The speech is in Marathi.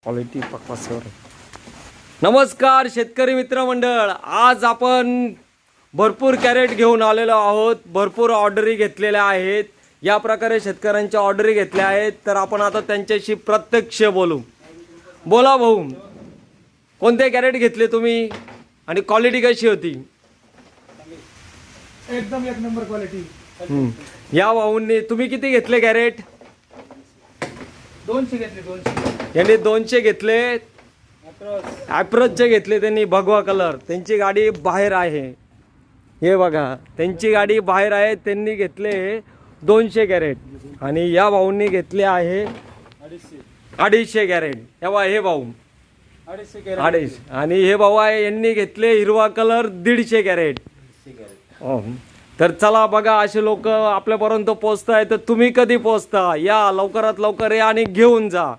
क्वालिटी पक्वासवर. नमस्कार शेतकरी मित्रमंडळ, आज आपण भरपूर कॅरेट घेऊन आलेलो आहोत. भरपूर ऑर्डरी घेतलेल्या आहेत. या प्रकारे शेतकऱ्यांच्या ऑर्डरी घेतल्या आहेत. तर आपण आता त्यांच्याशी प्रत्यक्ष बोलू. बोला भाऊ, कोणते कॅरेट घेतले तुम्ही आणि क्वालिटी कशी होती? एकदम एक नंबर क्वालिटी. या भाऊंनी तुम्ही किती घेतले कॅरेट? 200 घेतले. 200 यांनी 200 घेतले. ॲप्रोचचे घेतले त्यांनी, भगवा कलर. त्यांची गाडी बाहेर आहे, हे बघा, त्यांची गाडी बाहेर आहे. त्यांनी घेतले 200 कॅरेट आणि या भाऊंनी घेतले आहे 250 कॅरेट. हे भाऊ 250 आणि हे भाऊ आहे, यांनी घेतले हिरवा कलर 150 कॅरेट. तर चला बघा, असे लोक आपल्यापर्यंत पोहोचत आहे. तर तुम्ही कधी पोहोचता? या लवकरात लवकर या आणि घेऊन जा.